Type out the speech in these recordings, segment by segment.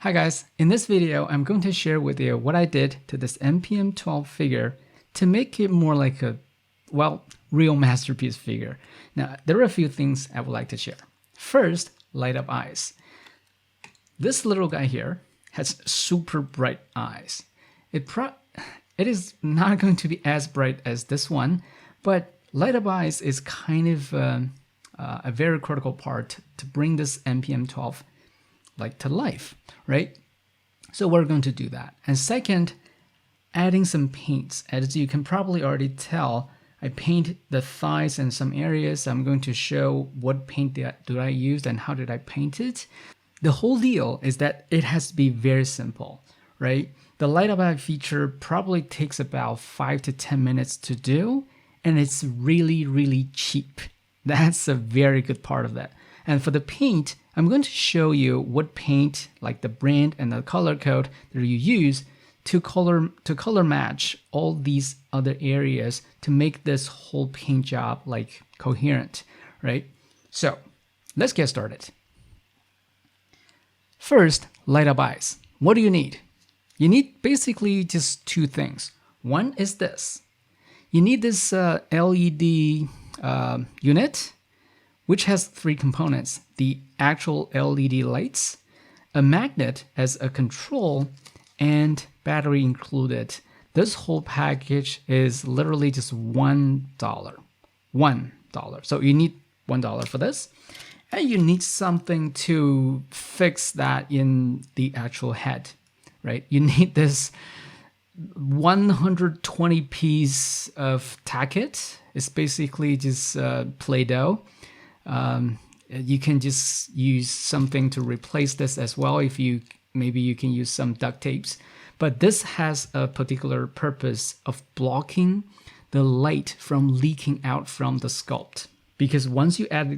Hi guys, in this video I'm going to share with you what I did to this MPM-12 figure to make it more like a, well, real masterpiece figure. Now there are a few things I would like to share. First, light up eyes. This little guy here has super bright eyes. It is not going to be as bright as this one, but light up eyes is kind of a very critical part to bring this MPM-12 like to life, right? So we're going to do that. And second, adding some paints. As you can probably already tell, I paint the thighs in some areas. I'm going to show what paint do I use and how did I paint it. The whole deal is that it has to be very simple, right? The light up eye feature probably takes about 5 to 10 minutes to do, and it's really, really cheap. That's a very good part of that. And for the paint, I'm going to show you what paint, like the brand and the color code that you use to color match all these other areas to make this whole paint job like coherent, right? So let's get started. First, light up eyes. What do you need? You need basically just two things. One is this. You need this LED unit, which has three components: the actual LED lights, a magnet as a control, and battery included. This whole package is literally just $1. $1. So you need $1 for this. And you need something to fix that in the actual head, right? You need this 120 piece of tacket. It's basically just Play-Doh. You can just use something to replace this as well. If maybe you can use some duct tapes, but this has a particular purpose of blocking the light from leaking out from the sculpt. Because once you add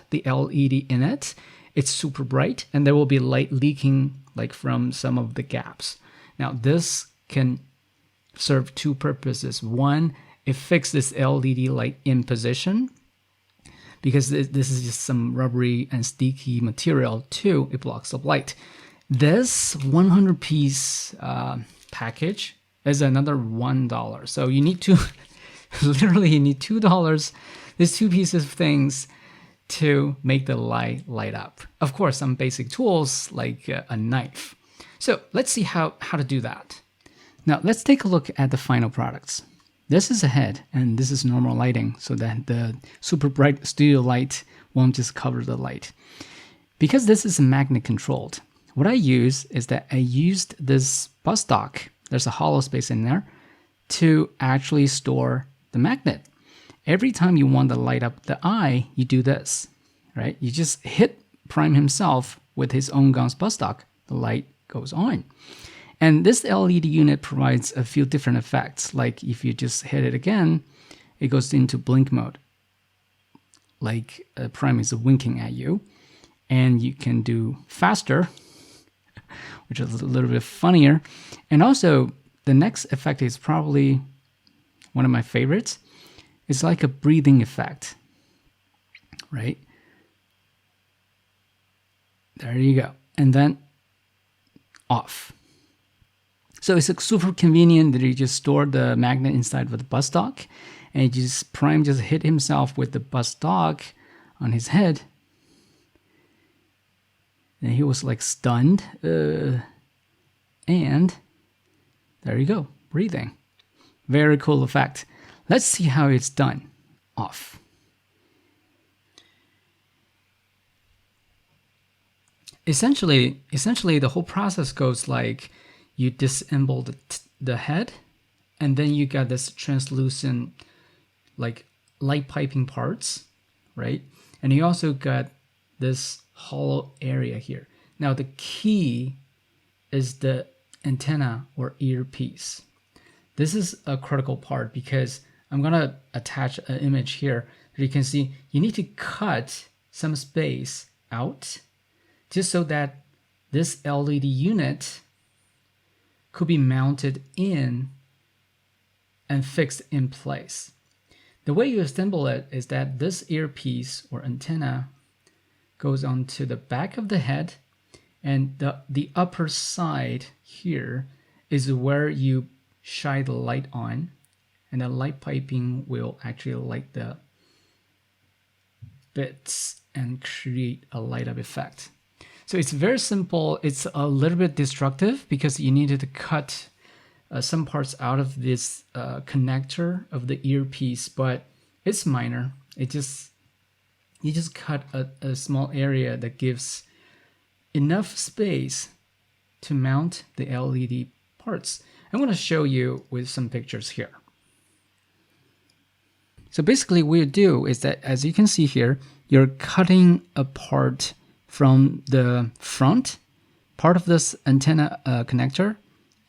the LED in it, it's super bright and there will be light leaking like from some of the gaps. Now this can serve two purposes. One, it fixes LED light in position, because this is just some rubbery and sticky material. Two, it blocks the light. This 100 piece package is another $1. So you need to, literally you need $2. There's two pieces of things to make the light up. Of course, some basic tools like a knife. So let's see how to do that. Now let's take a look at the final products. This is a head, and this is normal lighting, so that the super bright studio light won't just cover the light. Because this is magnet controlled, what I use is that I used this bus dock, there's a hollow space in there, to actually store the magnet. Every time you want to light up the eye, you do this, right? You just hit Prime himself with his own Guns bus dock, the light goes on. And this LED unit provides a few different effects. Like if you just hit it again, it goes into blink mode. Like Prime is winking at you. And you can do faster, which is a little bit funnier. And also the next effect is probably one of my favorites. It's like a breathing effect, right? There you go. And then off. So it's super convenient that you just store the magnet inside of the bus dock, and Prime just hit himself with the bus dock on his head, and he was like stunned, and there you go, breathing. Very cool effect. Let's see how it's done. Off. Essentially the whole process goes like, you disassemble the head, and then you got this translucent like light piping parts, right? And you also got this hollow area here. Now the key is the antenna or earpiece. This is a critical part because I'm gonna attach an image here that you can see. You need to cut some space out just so that this LED unit could be mounted in and fixed in place. The way you assemble it is that this earpiece or antenna goes onto the back of the head, And the upper side here is where you shine the light on, and the light piping will actually light the bits and create a light up effect. So it's very simple. It's a little bit destructive because you needed to cut some parts out of this connector of the earpiece, but it's minor. You just cut a small area that gives enough space to mount the LED parts. I'm going to show you with some pictures here. So basically what you do is that, as you can see here, you're cutting a part from the front part of this antenna connector,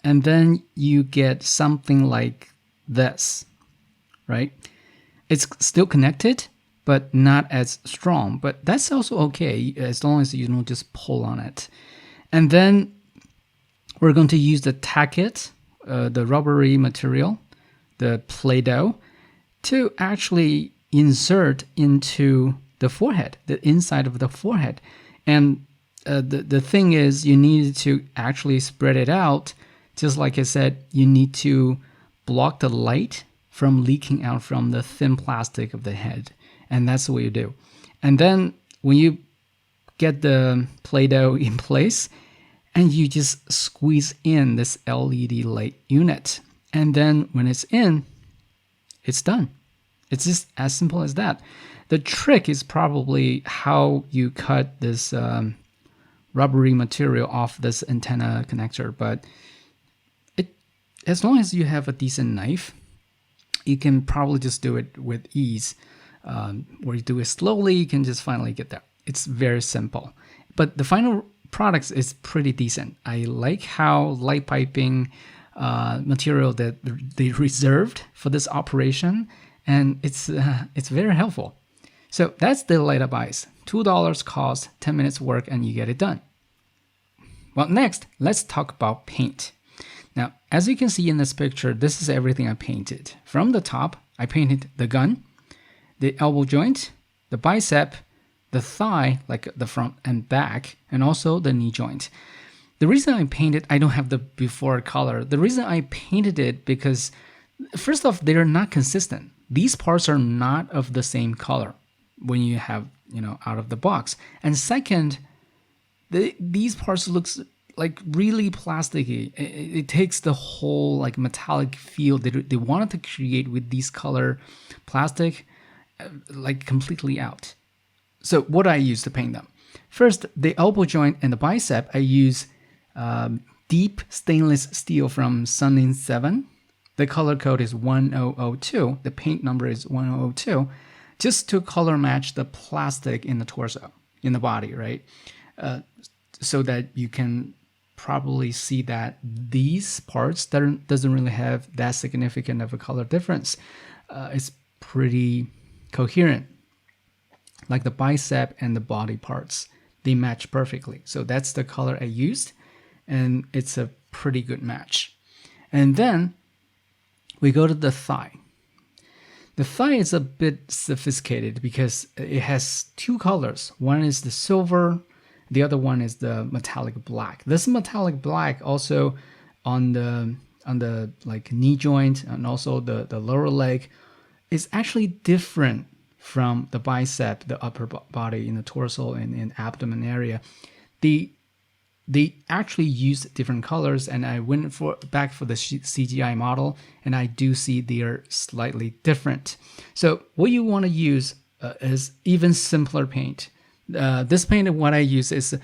and then you get something like this, right? It's still connected, but not as strong, but that's also okay as long as you don't just pull on it. And then we're going to use the tacket, the rubbery material, the Play-Doh, to actually insert into the forehead, the inside of the forehead. And the thing is, you need to actually spread it out. Just like I said, you need to block the light from leaking out from the thin plastic of the head. And that's what you do. And then when you get the Play-Doh in place, and you just squeeze in this LED light unit. And then when it's in, it's done. It's just as simple as that. The trick is probably how you cut this rubbery material off this antenna connector. But as long as you have a decent knife, you can probably just do it with ease. Or you do it slowly, you can just finally get there. It's very simple. But the final product is pretty decent. I like how light piping material that they reserved for this operation, and it's very helpful. So that's the light up eyes. $2 cost, 10 minutes work, and you get it done. Well, next, let's talk about paint. Now, as you can see in this picture, this is everything I painted. From the top, I painted the gun, the elbow joint, the bicep, the thigh, like the front and back, and also the knee joint. The reason I painted, I don't have the before color. The reason I painted it because, first off, they're not consistent. These parts are not of the same color when you have, out of the box. And second, these parts looks like really plasticky. It takes the whole like metallic feel they wanted to create with these color plastic like completely out. So what I use to paint them? First, the elbow joint and the bicep, I use deep stainless steel from Sunning 7. The color code is 1002. The paint number is 1002, just to color match the plastic in the torso, in the body, right? So that you can probably see that these parts doesn't really have that significant of a color difference. It's pretty coherent. Like the bicep and the body parts, they match perfectly. So that's the color I used, and it's a pretty good match. And then we go to the thigh. The thigh is a bit sophisticated because it has two colors. One is the silver, the other one is the metallic black. This metallic black also on the like knee joint and also the lower leg is actually different from the bicep, the upper body in the torso and abdomen area. They actually used different colors, and I went back for the CGI model, and I do see they are slightly different. So what you want to use is even simpler paint. This paint, what I use is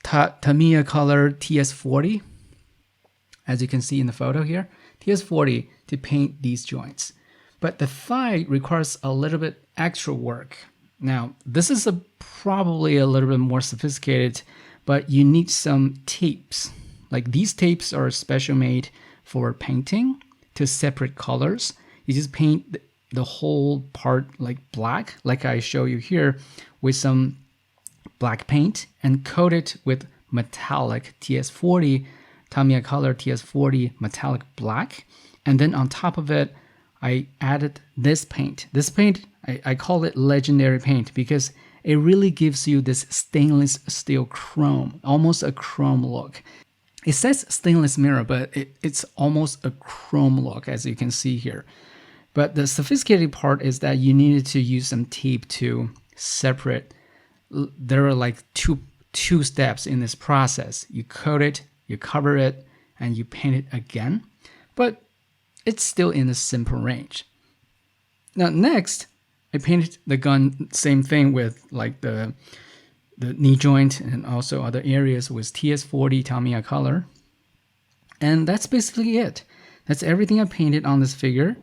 Tamiya color TS40, as you can see in the photo here, TS40 to paint these joints. But the thigh requires a little bit extra work. Now, this is probably a little bit more sophisticated, but you need some tapes. Like these tapes are special made for painting to separate colors. You just paint the whole part like black, like I show you here, with some black paint and coat it with metallic TS40, Tamiya color TS40 metallic black. And then on top of it, I added this paint. This paint, I call it legendary paint because it really gives you this stainless steel chrome, almost a chrome look. It says stainless mirror, but it's almost a chrome look, as you can see here. But the sophisticated part is that you needed to use some tape to separate. There are like two steps in this process. You coat it, you cover it, and you paint it again. But it's still in a simple range. Now next, I painted the gun, same thing with like the knee joint and also other areas with TS40 Tamiya color. And that's basically it. That's everything I painted on this figure.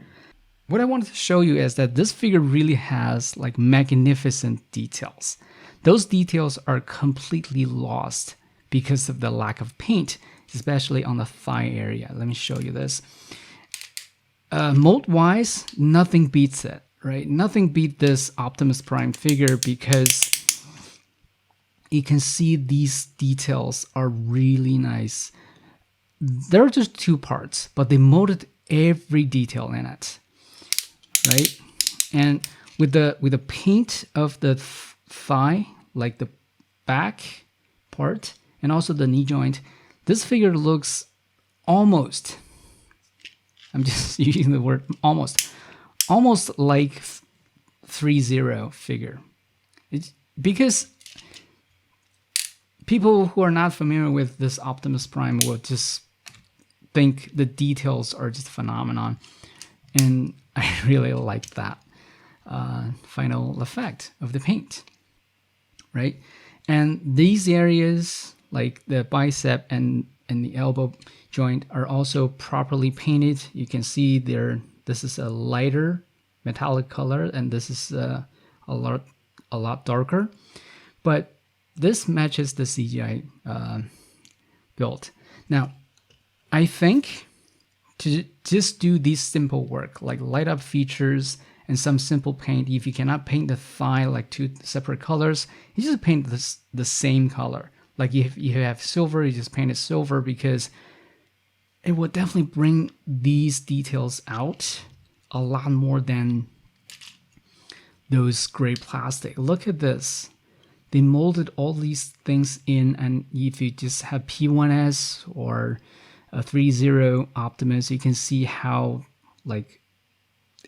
What I wanted to show you is that this figure really has like magnificent details. Those details are completely lost because of the lack of paint, especially on the thigh area. Let me show you this. Mold-wise, nothing beats it, right? Nothing beat this Optimus Prime figure because you can see these details are really nice. There are just two parts, but they molded every detail in it, right? And with the paint of the thigh, like the back part, and also the knee joint, this figure looks almost, I'm just using the word almost like 3-0 figure. It's because people who are not familiar with this Optimus Prime will just think the details are just phenomenon. And I really like that final effect of the paint, right? And these areas, like the bicep and the elbow joint, are also properly painted. You can see there, this is a lighter metallic color, and this is a lot darker. But this matches the CGI build. Now, I think to just do these simple work, like light up features and some simple paint, if you cannot paint the thigh like two separate colors, you just paint the same color. Like if you have silver, you just paint it silver, because it will definitely bring these details out a lot more than those gray plastic. Look at this. They molded all these things in, and if you just have P1S or a 3-0 Optimus, you can see how like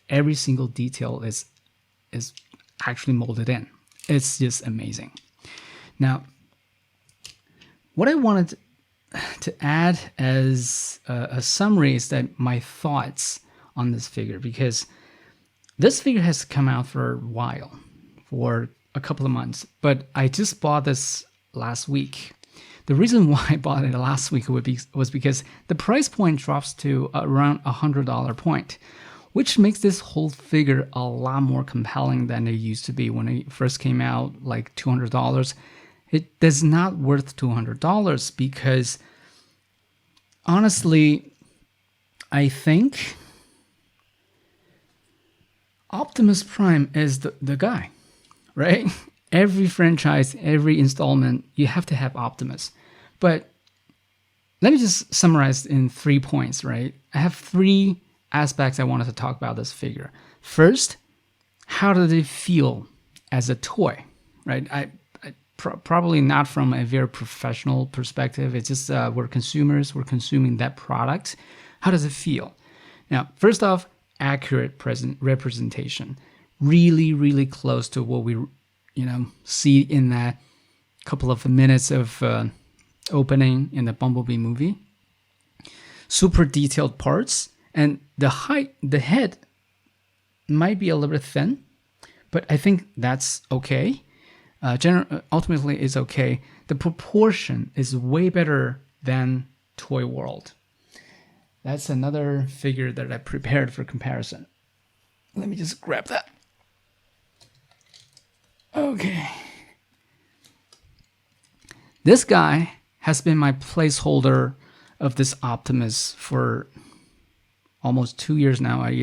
every single detail is actually molded in. It's just amazing. Now, what I wanted to add as a summary is that my thoughts on this figure, because this figure has come out for a while, for a couple of months, but I just bought this last week. The reason why I bought it last week was because the price point drops to around $100 point, which makes this whole figure a lot more compelling than it used to be when it first came out, like $200. It is not worth $200 because honestly, I think Optimus Prime is the guy, right? Every franchise, every installment, you have to have Optimus. But let me just summarize in 3 points, right? I have 3 aspects I wanted to talk about this figure. First, how does it feel as a toy, right? Probably not from a very professional perspective. It's just we're consumers, we're consuming that product. How does it feel? Now, first off, accurate representation. Really, really close to what we see in that couple of minutes of opening in the Bumblebee movie. Super detailed parts, and the head might be a little bit thin, but I think that's okay. Ultimately, it's okay. The proportion is way better than Toy World. That's another figure that I prepared for comparison. Let me just grab that. Okay. This guy has been my placeholder of this Optimus for almost 2 years now, 1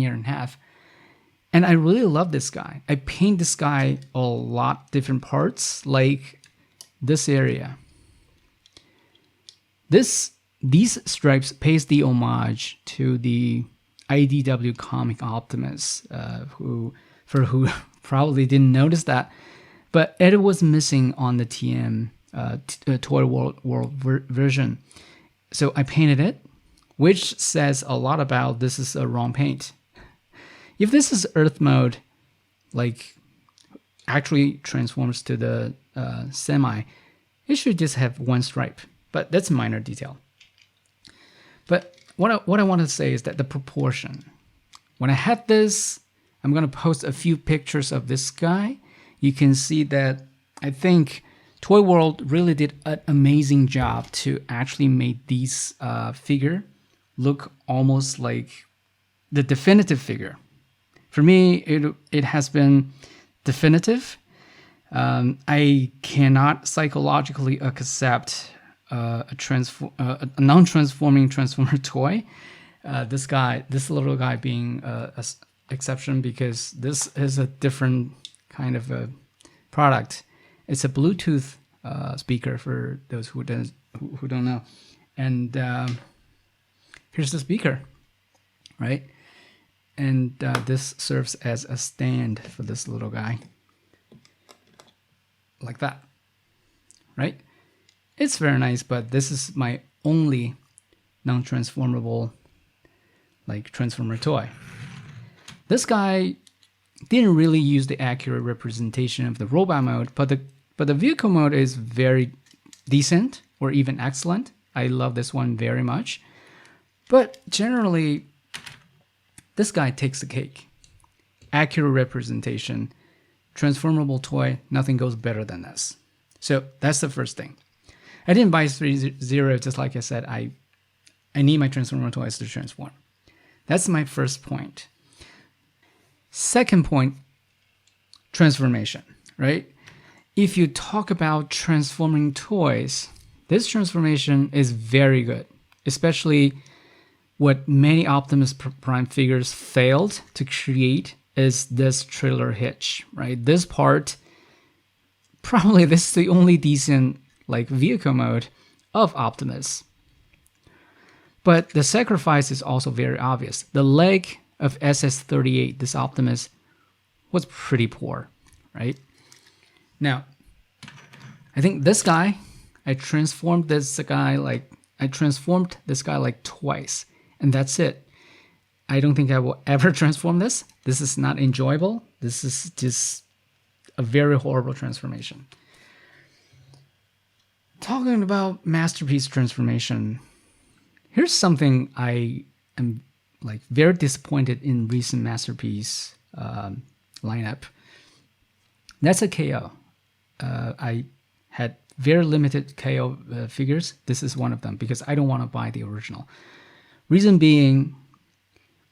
year and a half. And I really love this guy. I paint this guy a lot different parts, like this area. These stripes pays the homage to the IDW comic Optimus, who probably didn't notice that. but it was missing on the Toy World version. So I painted it, which says a lot about this is a wrong paint. If this is Earth mode, like actually transforms to the semi, it should just have one stripe, but that's a minor detail. But what I want to say is that the proportion. When I had this, I'm going to post a few pictures of this guy. You can see that I think Toy World really did an amazing job to actually make these figure look almost like the definitive figure. For me, it has been definitive. I cannot psychologically accept a non-transforming Transformer toy. This little guy being an exception, because this is a different kind of a product. It's a Bluetooth speaker for those who don't know. And here's the speaker, right? And this serves as a stand for this little guy, like that, right? It's very nice, but this is my only non-transformable like Transformer toy. This guy didn't really use the accurate representation of the robot mode, but the vehicle mode is very decent or even excellent. I love this one very much. But generally, this guy takes the cake. Accurate representation, transformable toy, nothing goes better than this. So that's the first thing. I didn't buy 3.0, just like I said, I need my Transformer toys to transform. That's my first point. Second point, transformation, right? If you talk about transforming toys, this transformation is very good, especially what many Optimus Prime figures failed to create is this trailer hitch, right? This part, probably this is the only decent like vehicle mode of Optimus. But the sacrifice is also very obvious. The leg of SS38, this Optimus, was pretty poor, right? Now, I think this guy, I transformed this guy like twice, and that's it. I don't think I will ever transform this. This is not enjoyable. This is just a very horrible transformation. Talking about masterpiece transformation, here's something I am like very disappointed in recent masterpiece lineup. That's a KO. I had very limited KO figures. This is one of them because I don't want to buy the original. Reason being,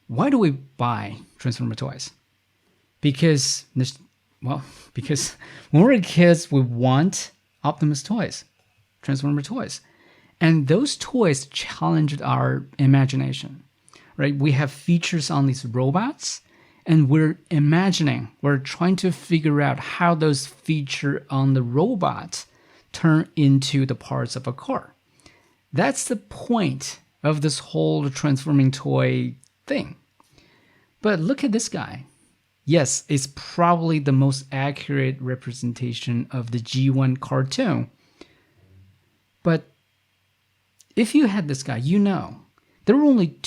why do we buy Transformer toys? Because when we're kids, we want Optimus toys, Transformer toys. And those toys challenged our imagination, right? We have features on these robots, and we're trying to figure out how those features on the robot turn into the parts of a car. That's the point of this whole transforming toy thing. But look at this guy. Yes, it's probably the most accurate representation of the G1 cartoon. But if you had this guy, you know, there were only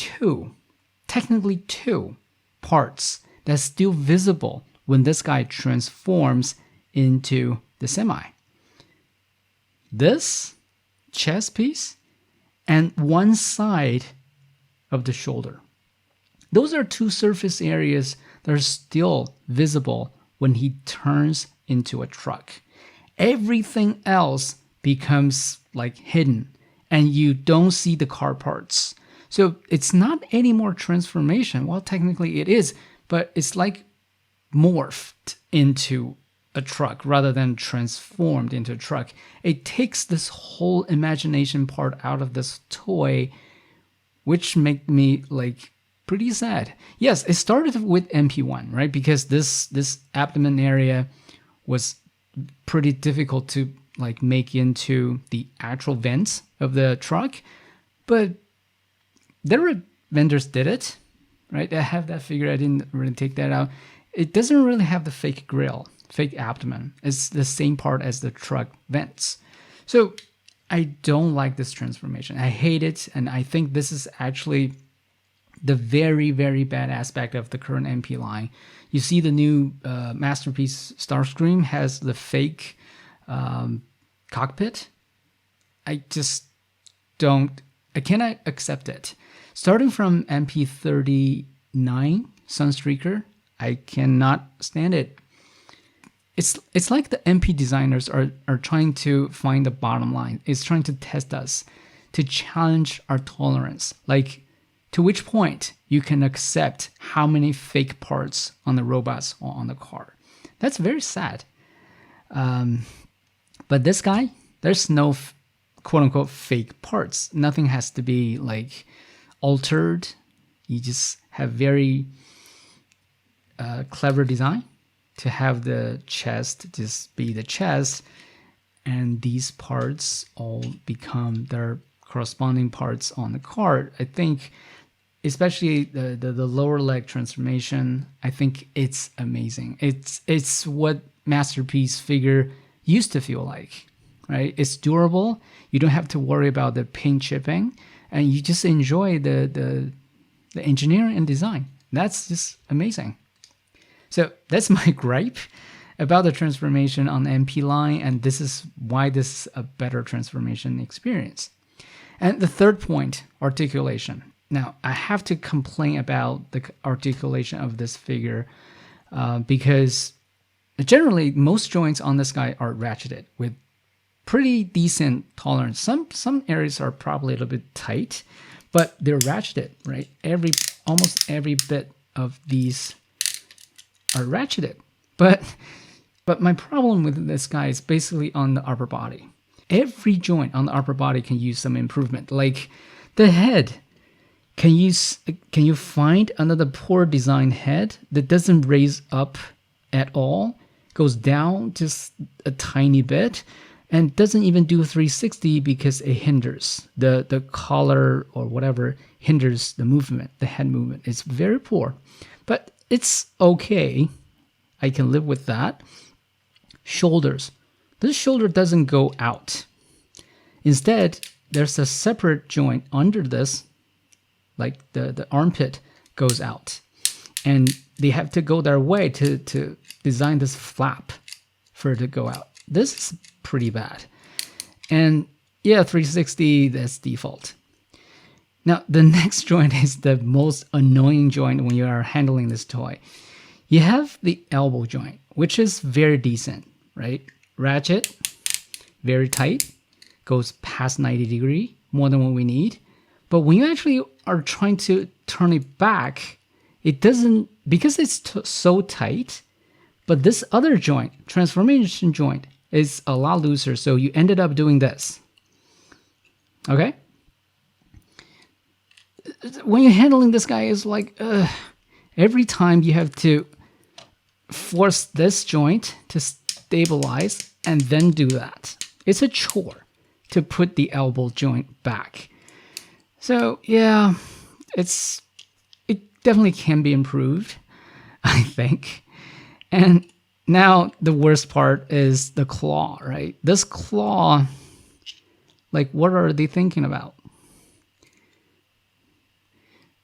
technically two parts that's still visible when this guy transforms into the semi. This chest piece and one side of the shoulder. Those are two surface areas that are still visible when he turns into a truck. Everything else becomes like hidden and you don't see the car parts. So it's not any more transformation. Well, technically it is, but it's like morphed into a truck rather than transformed into a truck. It takes this whole imagination part out of this toy, which make me like pretty sad. Yes, it started with MP1, right? Because this abdomen area was pretty difficult to like make into the actual vents of the truck, but there were vendors did it, right? I have that figure. I didn't really take that out. It doesn't really have the fake grill. fake abdomen. It's the same part as the truck vents. So I don't like this transformation. I hate it, and I think this is actually the very, very bad aspect of the current MP line. You see the new Masterpiece Starscream has the fake cockpit. I cannot accept it. Starting from MP39 Sunstreaker, I cannot stand it. It's like the MP designers are trying to find the bottom line. It's trying to test us, to challenge our tolerance. Like, to which point you can accept how many fake parts on the robots or on the car. That's very sad. But this guy, there's no quote unquote fake parts. Nothing has to be like altered. You just have very clever design to have the chest just be the chest, and these parts all become their corresponding parts on the car. I think especially the lower leg transformation, I think it's amazing. It's what Masterpiece figure used to feel like, right? It's durable. You don't have to worry about the paint chipping, and you just enjoy the engineering and design. That's just amazing. So that's my gripe about the transformation on the MP line, and this is why this is a better transformation experience. And the third point, articulation. Now, I have to complain about the articulation of this figure because generally most joints on this guy are ratcheted with pretty decent tolerance. Some areas are probably a little bit tight, but they're ratcheted, right? Almost every bit of these are ratcheted. But my problem with this guy is basically on the upper body. Every joint on the upper body can use some improvement. Like the head. Can you find another poor design head that doesn't raise up at all, goes down just a tiny bit, and doesn't even do 360 because it hinders the collar or whatever, hinders the movement, the head movement. It's very poor, but it's okay. I can live with that. Shoulders. This shoulder doesn't go out. Instead, there's a separate joint under this, like the armpit goes out. And they have to go their way to design this flap for it to go out. This is pretty bad. And yeah, 360, that's default. Now, the next joint is the most annoying joint when you are handling this toy. You have the elbow joint, which is very decent, right? Ratchet, very tight, goes past 90 degree, more than what we need. But when you actually are trying to turn it back, it doesn't, because it's so tight. But this other joint, transformation joint, is a lot looser. So you ended up doing this. Okay? When you're handling this guy, it's like, every time you have to force this joint to stabilize and then do that. It's a chore to put the elbow joint back. So yeah, it definitely can be improved, I think. And now the worst part is the claw, right? This claw, like, what are they thinking about?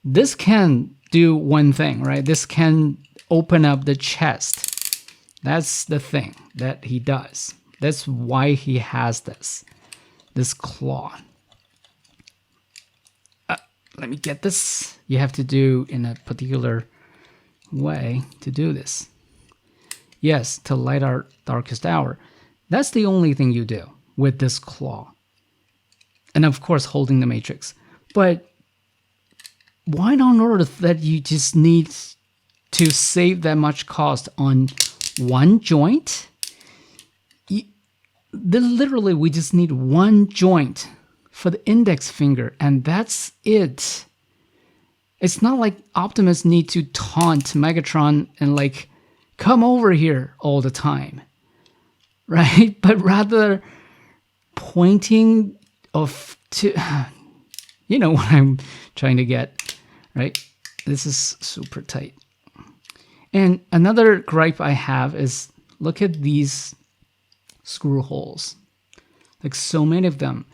This can do one thing, right? This can open up the chest. That's the thing that he does. That's why he has this claw. Let me get this. You have to do in a particular way to do this. Yes, to light our darkest hour. That's the only thing you do with this claw. And of course, holding the matrix. But why on earth that you just need to save that much cost on one joint? Literally, we just need one joint for the index finger, and that's it. It's not like Optimus need to taunt Megatron and like, come over here all the time, right? But rather pointing off to, you know what I'm trying to get, right? This is super tight. And another gripe I have is look at these screw holes. Like so many of them.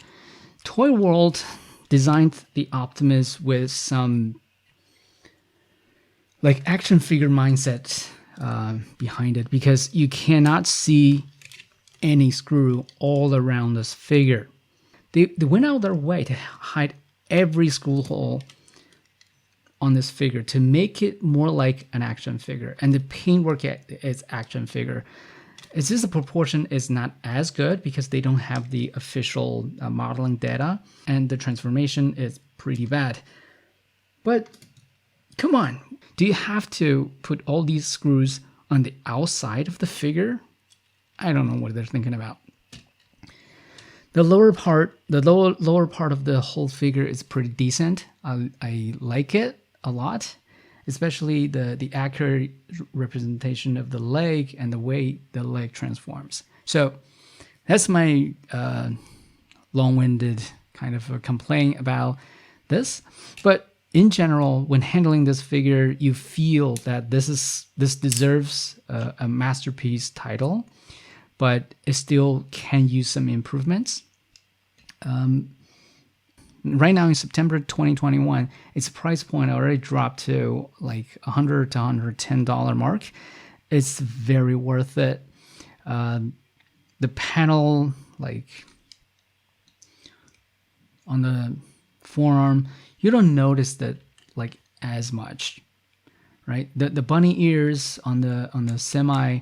Toy World designed the Optimus with some like action figure mindset behind it, because you cannot see any screw all around this figure. They went out their way to hide every screw hole on this figure to make it more like an action figure, and the paintwork is action figure. It's just the proportion is not as good because they don't have the official modeling data, and the transformation is pretty bad. But come on, do you have to put all these screws on the outside of the figure? I don't know what they're thinking about. The lower part of the whole figure is pretty decent. I like it a lot, especially the accurate representation of the leg and the way the leg transforms. So that's my long-winded kind of a complaint about this. But in general, when handling this figure, you feel that this deserves a masterpiece title, but it still can use some improvements. Right now in September 2021, its price point already dropped to like $100 to $110 mark. It's very worth it. The panel, like on the forearm, you don't notice that like as much, right? The bunny ears on the semi,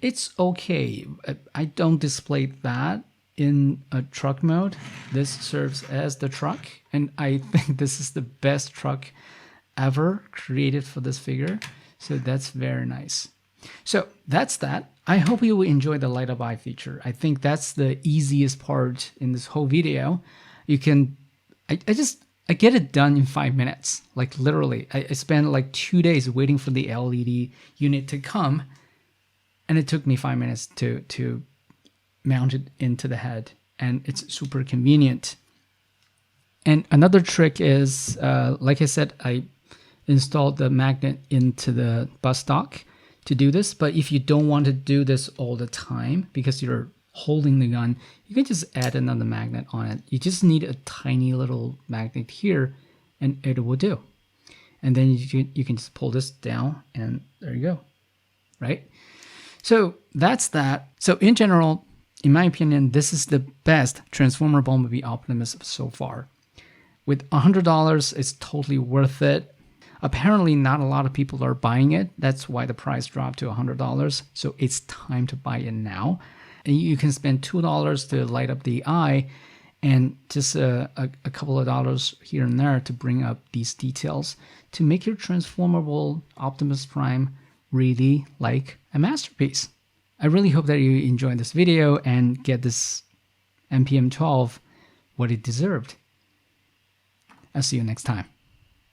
it's okay. I don't display that in a truck mode. This serves as the truck, and I think this is the best truck ever created for this figure. So that's very nice. So that's that. I hope you will enjoy the light up eye feature. I think that's the easiest part in this whole video. You can, I get it done in 5 minutes. Like literally, I spent like 2 days waiting for the LED unit to come, and it took me 5 minutes to mount it into the head, and it's super convenient. And another trick is, like I said, I installed the magnet into the bus stock to do this. But if you don't want to do this all the time because you're holding the gun, you can just add another magnet on it. You just need a tiny little magnet here, and it will do. And then you can just pull this down, and there you go, right? So that's that. So in general, in my opinion, this is the best Transformer Bumblebee Optimus so far. With $100, it's totally worth it. Apparently, not a lot of people are buying it. That's why the price dropped to $100. So it's time to buy it now. And you can spend $2 to light up the eye, and just a couple of dollars here and there to bring up these details to make your transformable Optimus Prime really like a masterpiece. I really hope that you enjoyed this video and get this MPM-12 what it deserved. I'll see you next time.